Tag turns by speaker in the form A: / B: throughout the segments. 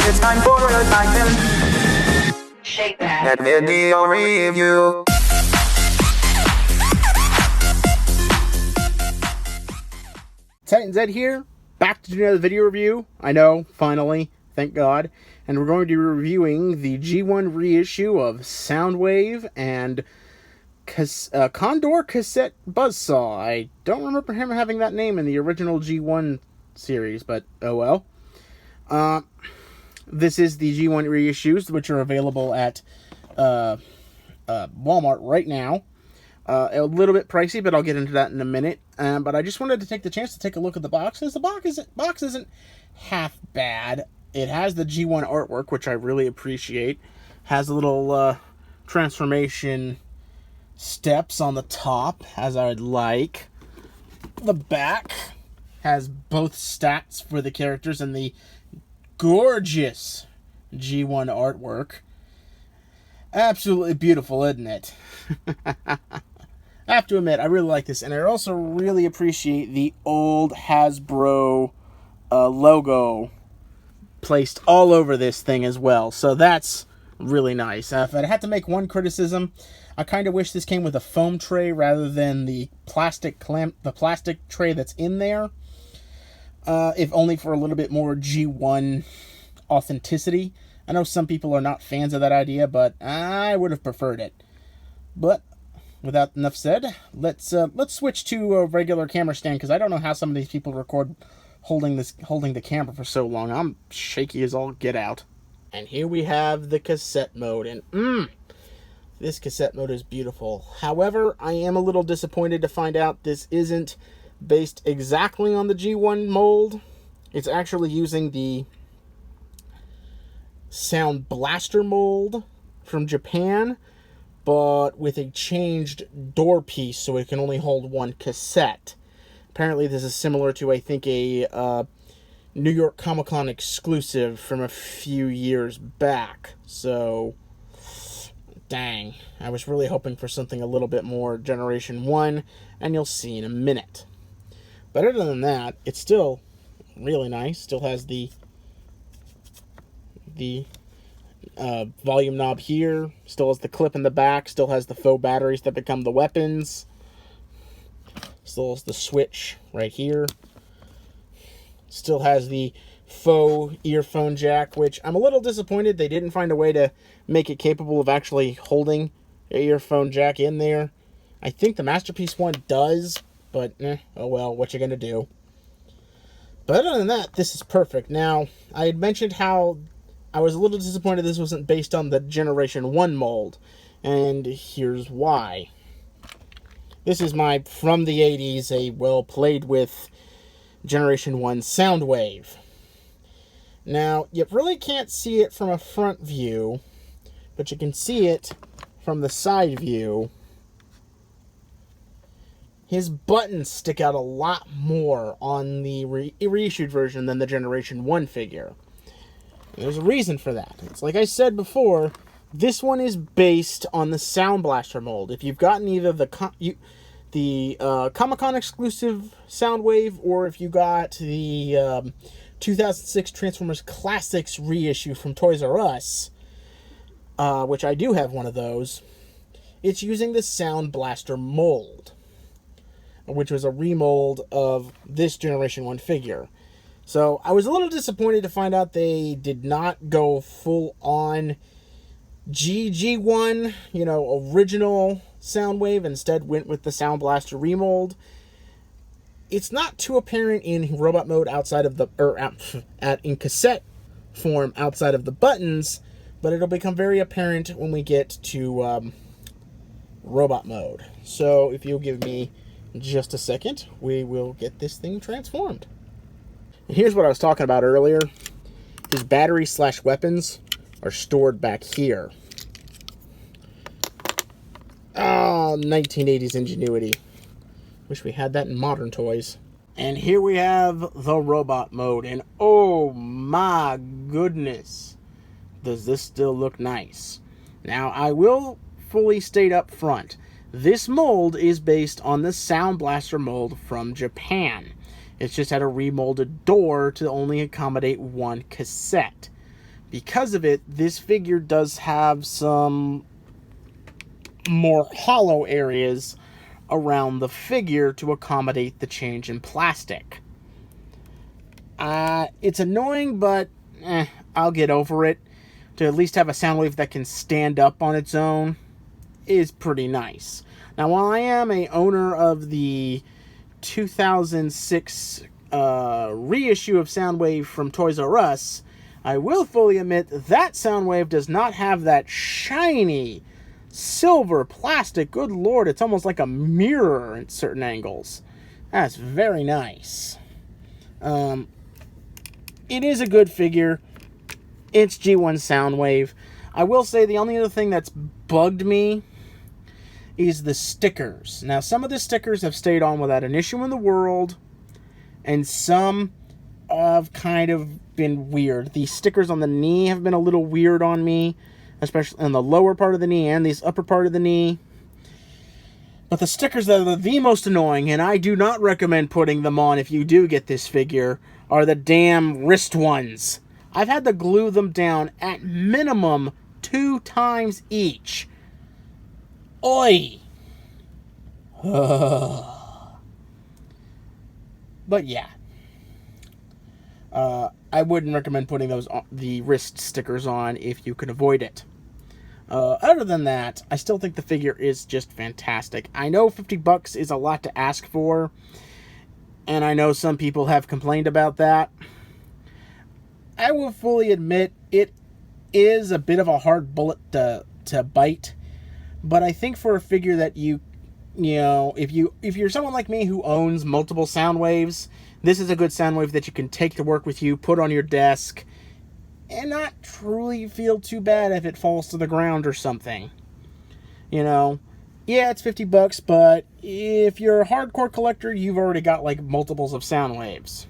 A: It's time for a Titan.
B: Shake that.
A: Video review.
C: Titan Zed here, back to do another video review. I know, finally, thank God. And we're going to be reviewing the G1 reissue of Soundwave and Condor Cassette Buzzsaw. I don't remember him having that name in the original G1 series, but oh well. This is the G1 reissues, which are available at Walmart right now. A little bit pricey, but I'll get into that in a minute. But I just wanted to take the chance to take a look at the boxes. The box isn't half bad. It has the G1 artwork, which I really appreciate. Has a little transformation steps on the top, as I would like. The back has both stats for the characters and the gorgeous G1 artwork. Absolutely beautiful, isn't it? I have to admit, I really like this, and I also really appreciate the old Hasbro logo placed all over this thing as well. So that's really nice. If I had to make one criticism, I kind of wish this came with a foam tray rather than the plastic tray that's in there. If only for a little bit more G1 authenticity. I know some people are not fans of that idea, but I would have preferred it. But without enough said, let's switch to a regular camera stand, because I don't know how some of these people record holding the camera for so long. I'm shaky as all get out. And here we have the cassette mode, and this cassette mode is beautiful. However, I am a little disappointed to find out this isn't based exactly on the G1 mold. It's actually using the Sound Blaster mold from Japan, but with a changed door piece so it can only hold one cassette. Apparently this is similar to, I think, a New York Comic-Con exclusive from a few years back. So, dang. I was really hoping for something a little bit more Generation 1, and you'll see in a minute. But other than that, it's still really nice. Still has the volume knob here, still has the clip in the back, still has the faux batteries that become the weapons, still has the switch right here, still has the faux earphone jack, which I'm a little disappointed they didn't find a way to make it capable of actually holding an earphone jack in there. I think the Masterpiece one does, but oh well, what you gonna do. But other than that, this is perfect. Now, I had mentioned how I was a little disappointed this wasn't based on the Generation 1 mold, and here's why. This is my, from the 80s, a well-played-with Generation 1 Soundwave. Now, you really can't see it from a front view, but you can see it from the side view. His buttons stick out a lot more on the reissued version than the Generation 1 figure. There's a reason for that. It's like I said before, this one is based on the Sound Blaster mold. If you've gotten either the Comic-Con exclusive Soundwave, or if you got the 2006 Transformers Classics reissue from Toys R Us, which I do have one of those, it's using the Sound Blaster mold, which was a remold of this Generation 1 figure. So I was a little disappointed to find out they did not go full on G1, original Soundwave, instead went with the Sound Blaster remold. It's not too apparent in robot mode outside of the, in cassette form outside of the buttons, but it'll become very apparent when we get to robot mode. So if you'll give me just a second, we will get this thing transformed. And here's what I was talking about earlier. His battery/weapons are stored back here. Oh, 1980s ingenuity. Wish we had that in modern toys. And here we have the robot mode. And oh my goodness, does this still look nice. Now, I will fully state up front, this mold is based on the Sound Blaster mold from Japan. It's just had a remolded door to only accommodate one cassette. because of it, this figure does have some more hollow areas around the figure to accommodate the change in plastic. It's annoying, but I'll get over it. To at least have a Soundwave that can stand up on its own is pretty nice. Now, while I am a owner of the 2006 reissue of Soundwave from Toys R Us, I will fully admit that Soundwave does not have that shiny silver plastic. Good lord, it's almost like a mirror at certain angles. That's very nice. It is a good figure. It's G1 Soundwave. I will say the only other thing that's bugged me is the stickers. Now, some of the stickers have stayed on without an issue in the world, and some have kind of been weird. The stickers on the knee have been a little weird on me, especially on the lower part of the knee and this upper part of the knee. But the stickers that are the most annoying, and I do not recommend putting them on if you do get this figure, are the damn wrist ones. I've had to glue them down at minimum 2 times each. Oi! But yeah. I wouldn't recommend putting the wrist stickers on if you can avoid it. Other than that, I still think the figure is just fantastic. I know $50 is a lot to ask for, and I know some people have complained about that. I will fully admit it is a bit of a hard bullet to bite, but I think for a figure that you know, if you're someone like me who owns multiple Soundwaves, this is a good Soundwave that you can take to work with you, put on your desk, and not truly feel too bad if it falls to the ground or something. You know, yeah, it's $50, but if you're a hardcore collector, you've already got like multiples of Soundwaves.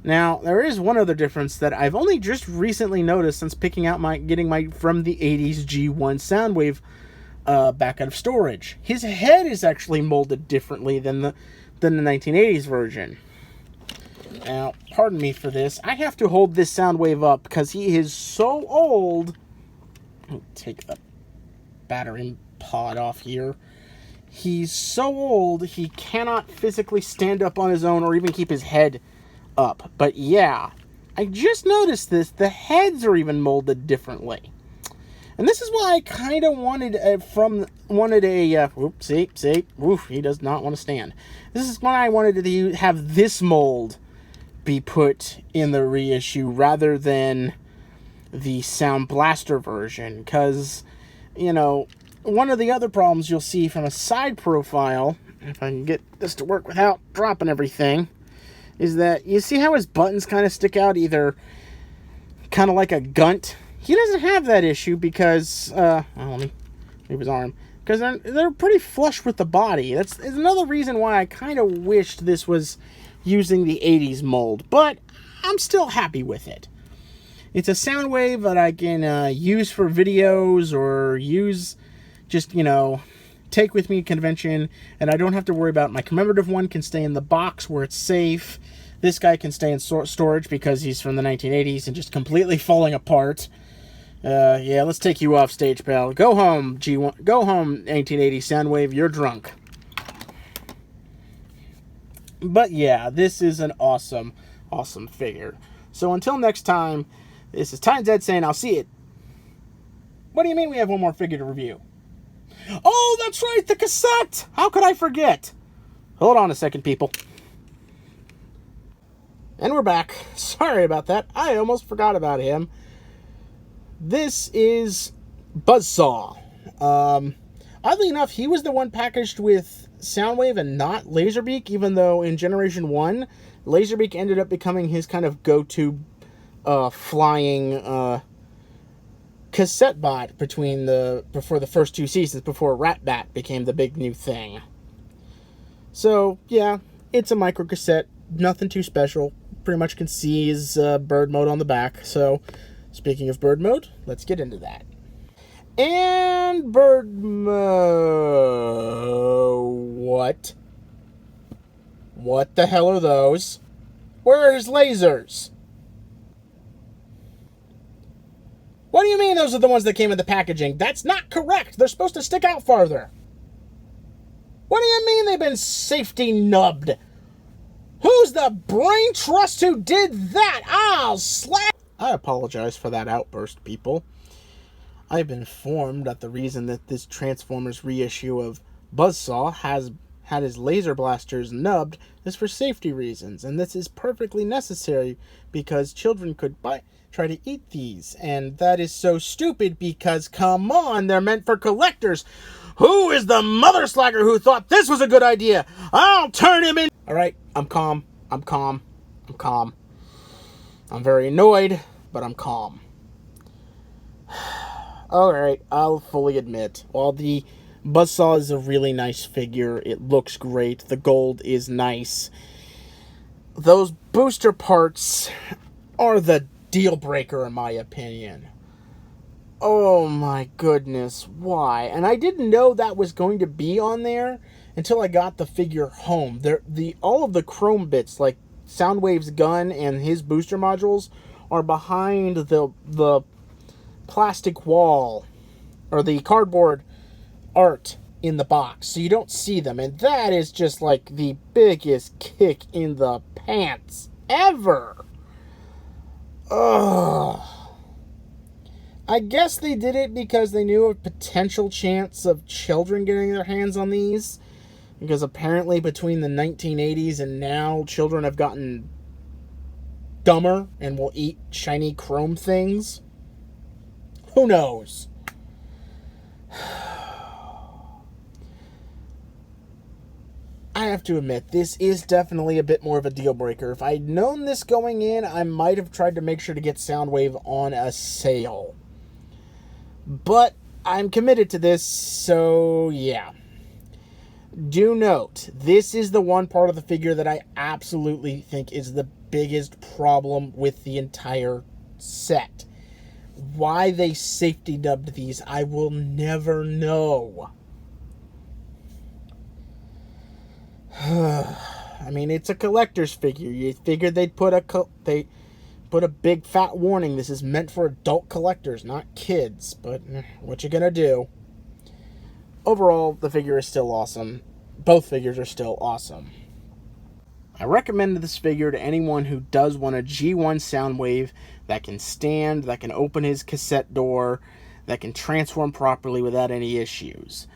C: Now, there is one other difference that I've only just recently noticed since getting my from the 80s G1 Soundwave back out of storage. His head is actually molded differently than the 1980s version. Now, pardon me for this. I have to hold this Soundwave up because he is so old. Let me take the battery pod off here. He's so old, he cannot physically stand up on his own or even keep his head up. But yeah, I just noticed this. The heads are even molded differently. And this is why I kind of wanted he does not want to stand. This is why I wanted to have this mold be put in the reissue rather than the Sound Blaster version, because, you know, one of the other problems you'll see from a side profile, if I can get this to work without dropping everything, is that you see how his buttons kind of stick out, either kind of like a gunt. He doesn't have that issue because, let me move his arm, because they're pretty flush with the body. That's another reason why I kind of wished this was using the 80s mold, but I'm still happy with it. It's a Soundwave that I can use for videos or use just, you know, take with me to convention, and I don't have to worry about my commemorative one can stay in the box where it's safe. This guy can stay in storage because he's from the 1980s and just completely falling apart. Yeah, let's take you off stage, pal. Go home, G1. Go home, 1980 Soundwave. You're drunk. But yeah, this is an awesome, awesome figure. So until next time, this is Time Dead saying I'll see it. What do you mean we have one more figure to review? Oh, that's right, the cassette! How could I forget? Hold on a second, people. And we're back. Sorry about that. I almost forgot about him. This is Buzzsaw. Oddly enough, he was the one packaged with Soundwave and not Laserbeak, even though in Generation 1, Laserbeak ended up becoming his kind of go-to flying cassette bot before the first 2 seasons, before Rat-Bat became the big new thing. So, yeah, it's a micro cassette. Nothing too special. Pretty much can see his bird mode on the back. So, speaking of bird mode, let's get into that. And bird mode. What? What the hell are those? Where are his lasers? What do you mean those are the ones that came in the packaging? That's not correct. They're supposed to stick out farther. What do you mean they've been safety nubbed? Who's the brain trust who did that? I'll slap. I apologize for that outburst, people. I've been informed that the reason that this Transformers reissue of Buzzsaw has had his laser blasters nubbed is for safety reasons, and this is perfectly necessary because children could try to eat these, and that is so stupid because, come on, they're meant for collectors. Who is the mother slacker who thought this was a good idea? I'll turn him in. All right, I'm calm. I'm calm. I'm calm. I'm very annoyed, but I'm calm. All right, I'll fully admit, while the Buzzsaw is a really nice figure, it looks great, the gold is nice, those booster parts are the deal breaker in my opinion. Oh my goodness, why? And I didn't know that was going to be on there until I got the figure home. All of the chrome bits, like Soundwave's gun and his booster modules, are behind the plastic wall, or the cardboard art in the box, so you don't see them, and that is just like the biggest kick in the pants ever. Ugh. I guess they did it because they knew a potential chance of children getting their hands on these, because apparently between the 1980s and now, children have gotten dumber and will eat shiny chrome things. Who knows? I have to admit, this is definitely a bit more of a deal breaker. If I'd known this going in, I might have tried to make sure to get Soundwave on a sale. But I'm committed to this, so yeah. Do note, this is the one part of the figure that I absolutely think is the biggest problem with the entire set. Why they safety dubbed these, I will never know. I mean, it's a collector's figure. You figured they'd put a big fat warning. This is meant for adult collectors, not kids. But what you gonna do? Overall, the figure is still awesome. Both figures are still awesome. I recommend this figure to anyone who does want a G1 Soundwave that can stand, that can open his cassette door, that can transform properly without any issues.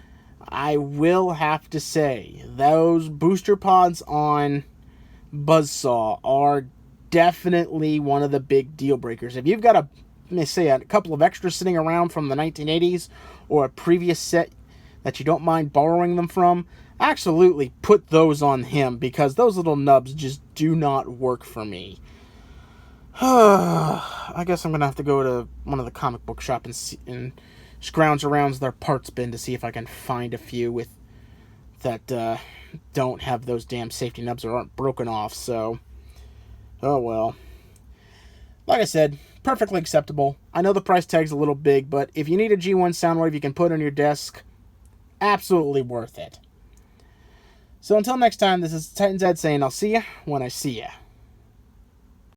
C: I will have to say, those booster pods on Buzzsaw are definitely one of the big deal breakers. If you've got a couple of extras sitting around from the 1980s or a previous set that you don't mind borrowing them from, absolutely put those on him, because those little nubs just do not work for me. I guess I'm going to have to go to one of the comic book shop and scrounge around their parts bin to see if I can find a few that don't have those damn safety nubs or aren't broken off, so oh well. Like I said, perfectly acceptable. I know the price tag's a little big, but if you need a G1 Soundwave you can put on your desk, absolutely worth it. So until next time, this is Titan Zed saying I'll see ya when I see ya.